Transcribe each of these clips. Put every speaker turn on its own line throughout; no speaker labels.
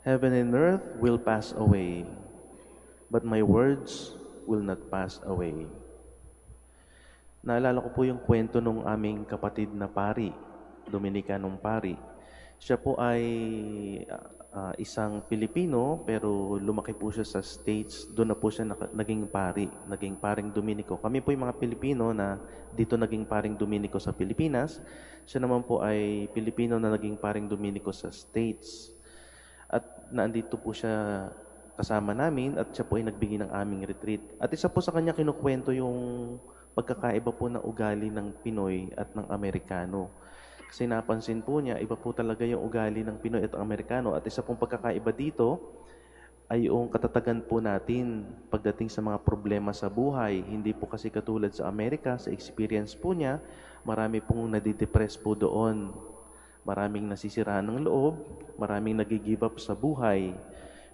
Heaven and earth will pass away, but my words will not pass away. Naalala ko po yung kwento nung aming kapatid na pari, Dominicanong pari. Siya po ay isang Pilipino pero lumaki po siya sa States. Doon na po siya naging pari, naging paring Dominico. Kami po yung mga Pilipino na dito naging paring Dominico sa Pilipinas. Siya naman po ay Pilipino na naging paring Dominico sa States. At naandito po siya kasama namin at siya po ay nagbigay ng aming retreat. At isa po sa kanya kinukwento yung pagkakaiba po ng ugali ng Pinoy at ng Amerikano. Kasi napansin po niya, iba po talaga yung ugali ng Pinoy at Amerikano. At isa pong pagkakaiba dito ay yung katatagan po natin pagdating sa mga problema sa buhay. Hindi po kasi katulad sa Amerika, sa experience po niya, marami pong nadidepress po doon. Maraming nasisiraan ng loob, maraming nagigive up sa buhay.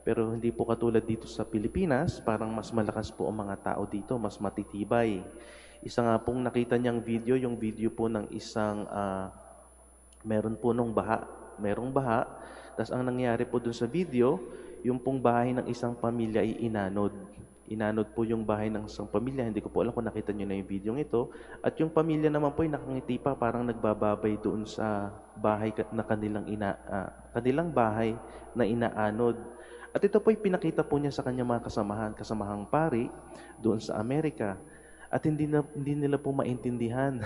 Pero hindi po katulad dito sa Pilipinas, parang mas malakas po ang mga tao dito, mas matitibay. Isa nga pong nakita niyang video, yung video po ng isang, meron po nung baha, merong baha, tapos ang nangyari po dun sa video, yung pong bahay ng isang pamilya ay inanod. Inanod po yung bahay ng isang pamilya, hindi ko po alam kung nakita niyo na yung video ito. At yung pamilya naman po ay nakangiti pa, parang nagbababay doon sa bahay na kanilang bahay na inaanod. At ito po ay pinakita po niya sa kanyang mga kasamahang pari doon sa Amerika. At hindi nila po maintindihan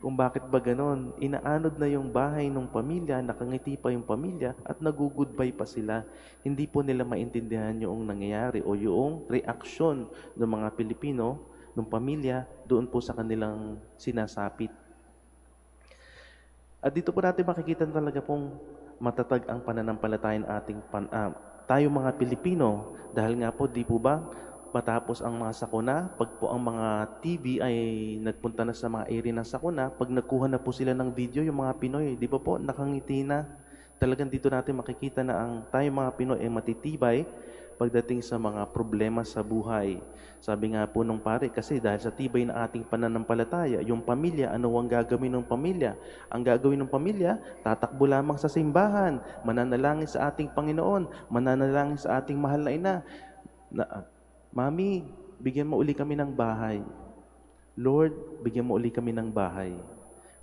kung bakit ba ganon. Inaanod na yung bahay ng pamilya, nakangiti pa yung pamilya, at nag-goodbye pa sila. Hindi po nila maintindihan yung nangyayari o yung reaksyon ng mga Pilipino, ng pamilya, doon po sa kanilang sinasapit. At dito po natin makikita talaga pong matatag ang pananampalataya ng tayo mga Pilipino. Dahil nga po, di po ba, matapos ang mga sakuna, pag po ang mga TV ay nagpunta na sa mga area ng sakuna, pag nagkuha na po sila ng video, yung mga Pinoy, di ba po, nakangiti na. Talagang dito natin makikita na ang tayo mga Pinoy ay matitibay pagdating sa mga problema sa buhay. Sabi nga po nung pare, kasi dahil sa tibay na ating pananampalataya, yung pamilya, ano ang gagawin ng pamilya? Ang gagawin ng pamilya, tatakbo lamang sa simbahan, mananalangin sa ating Panginoon, mananalangin sa ating mahal na ina. Mami, bigyan mo uli kami ng bahay. Lord, bigyan mo uli kami ng bahay.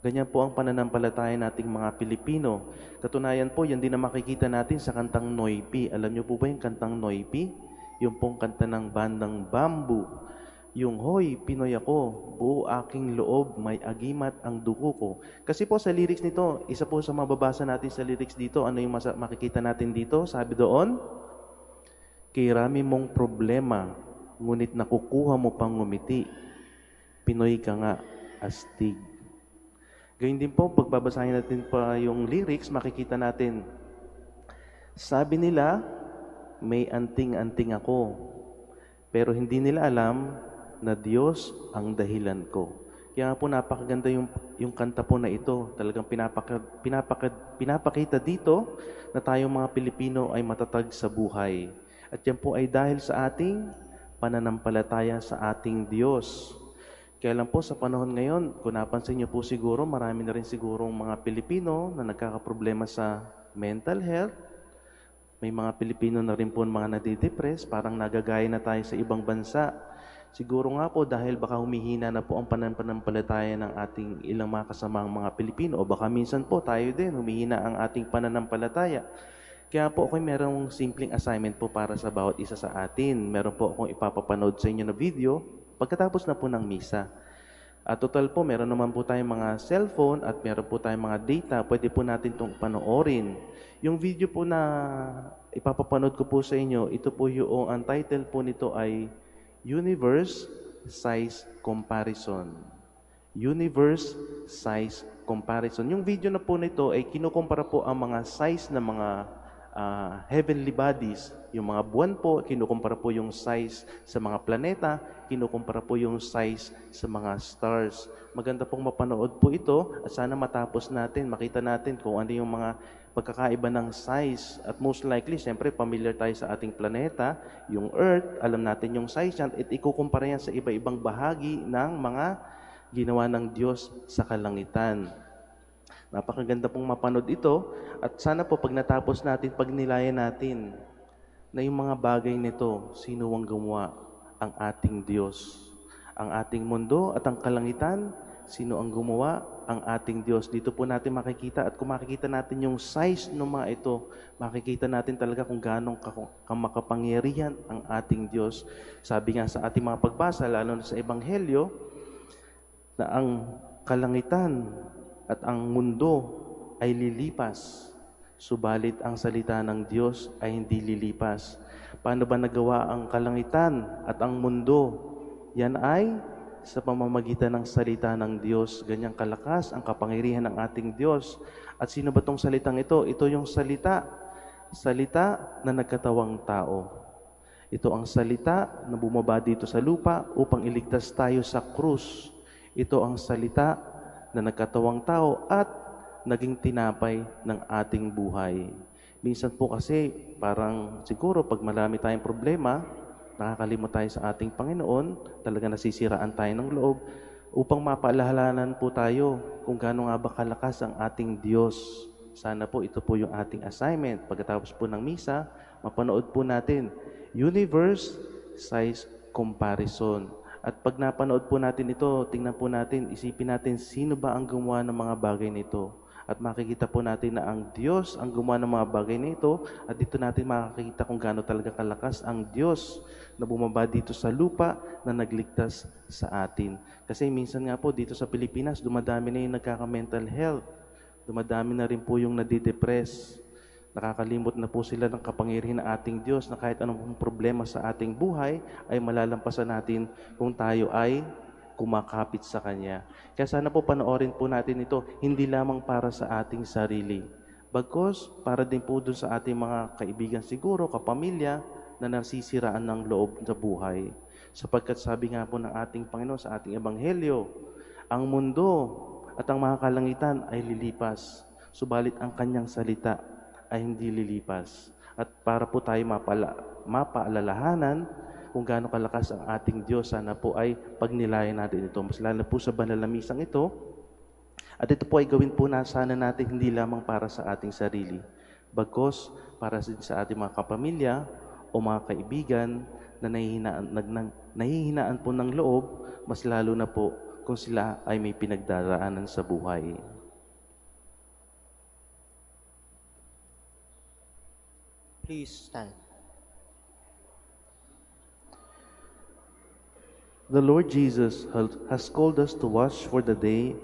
Ganyan po ang pananampalataya nating mga Pilipino. Katunayan po, yan din na makikita natin sa kantang Noipi. Alam niyo po ba yung kantang Noipi? Yung pong kanta ng bandang Bamboo. Yung, hoy, Pinoy ako, buo aking loob, may agimat ang dugo ko. Kasi po sa lyrics nito, isa po sa mababasa natin sa lyrics dito, ano yung makikita natin dito? Sabi doon, kirami mong problema, ngunit nakukuha mo pang ngumiti. Pinoy ka nga, astig. Gayun din po, pagbabasahin natin pa yung lyrics, makikita natin, sabi nila, may anting-anting ako, pero hindi nila alam na Diyos ang dahilan ko. Kaya po napakaganda yung kanta po na ito. Talagang pinapakita dito na tayong mga Pilipino ay matatag sa buhay. At yan po ay dahil sa ating pananampalataya sa ating Diyos. Kaya lang po sa panahon ngayon, kung napansin niyo po siguro, marami na rin sigurong mga Pilipino na nagkakaproblema sa mental health. May mga Pilipino na rin po mga nadidepress, parang nagagaya na tayo sa ibang bansa. Siguro nga po dahil baka humihina na po ang pananampalataya ng ating ilang mga kasamang mga Pilipino o baka minsan po tayo din humihina ang ating pananampalataya. Kaya po ako merong simpleng assignment po para sa bawat isa sa atin. Meron po akong ipapapanood sa inyo na video pagkatapos na po ng misa. At total po, meron naman po tayong mga cellphone at meron po tayong mga data. Pwede po natin itong panoorin. Yung video po na ipapapanood ko po sa inyo, ito po yung, ang title po nito ay Universe Size Comparison. Universe Size Comparison. Yung video na po nito ay kinukumpara po ang mga size ng mga heavenly bodies. Yung mga buwan po, kinukumpara po yung size sa mga planeta, kinukumpara po yung size sa mga stars. Maganda pong mapanood po ito at sana matapos natin, makita natin kung ano yung mga pagkakaiba ng size. At most likely, siyempre, familiar tayo sa ating planeta, yung Earth, alam natin yung size yan, at ikukumpara yan sa iba-ibang bahagi ng mga ginawa ng Diyos sa kalangitan. Napakaganda pong mapanood ito at sana po pag natapos natin, pagnilayan natin na yung mga bagay nito, sino ang gumawa? Ang ating Diyos. Ang ating mundo at ang kalangitan, sino ang gumawa? Ang ating Diyos. Dito po natin makikita at kung makikita natin yung size ng mga ito, makikita natin talaga kung gaano makapangyarihan ang ating Diyos. Sabi nga sa ating mga pagbasa, lalo na sa Ebanghelyo, na ang kalangitan at ang mundo ay lilipas. Subalit ang salita ng Diyos ay hindi lilipas. Paano ba nagawa ang kalangitan at ang mundo? Yan ay sa pamamagitan ng salita ng Diyos. Ganyang kalakas ang kapangyarihan ng ating Diyos. At sino ba tong salitang ito? Ito yung salita. Salita na nagkatawang tao. Ito ang salita na bumaba dito sa lupa upang iligtas tayo sa krus. Ito ang salita na nagkatawang tao at naging tinapay ng ating buhay. Minsan po kasi parang siguro pag marami tayong problema, nakakalimot tayo sa ating Panginoon, talaga nasisiraan tayo ng loob upang mapaalalahanan po tayo kung gaano nga ba kalakas ang ating Diyos. Sana po ito po yung ating assignment. Pagkatapos po ng misa, mapanood po natin universe size comparison. At pag napanood po natin ito, tingnan po natin, isipin natin sino ba ang gumawa ng mga bagay nito. At makikita po natin na ang Diyos ang gumawa ng mga bagay nito at dito natin makikita kung gaano talaga kalakas ang Diyos na bumaba dito sa lupa na nagligtas sa atin. Kasi minsan nga po dito sa Pilipinas, dumadami na yung nagkaka-mental health. Dumadami na rin po yung nadidepress. Nakakalimot na po sila ng kapangyarihan ng ating Diyos na kahit anong problema sa ating buhay ay malalampasan natin kung tayo ay kumakapit sa Kanya. Kaya sana po panoorin po natin ito, hindi lamang para sa ating sarili. Bagkus, para din po dun sa ating mga kaibigan siguro, kapamilya, na nasisiraan ng loob sa buhay. Sapagkat sabi nga po ng ating Panginoon sa ating Ebanghelyo, ang mundo at ang mga kalangitan ay lilipas, subalit ang Kanyang salita ay hindi lilipas. At para po tayo mapaalalahanan kung gaano kalakas ang ating Diyos, sana po ay pagnilayan natin ito. Mas lalo po sa banal na misang ito. At ito po ay gawin po na sana natin hindi lamang para sa ating sarili, bagkus para sa ating mga kapamilya o mga kaibigan na nahihinaan po ng loob, mas lalo na po kung sila ay may pinagdaraanan sa buhay.
Please stand.
The Lord Jesus has called us to watch for the day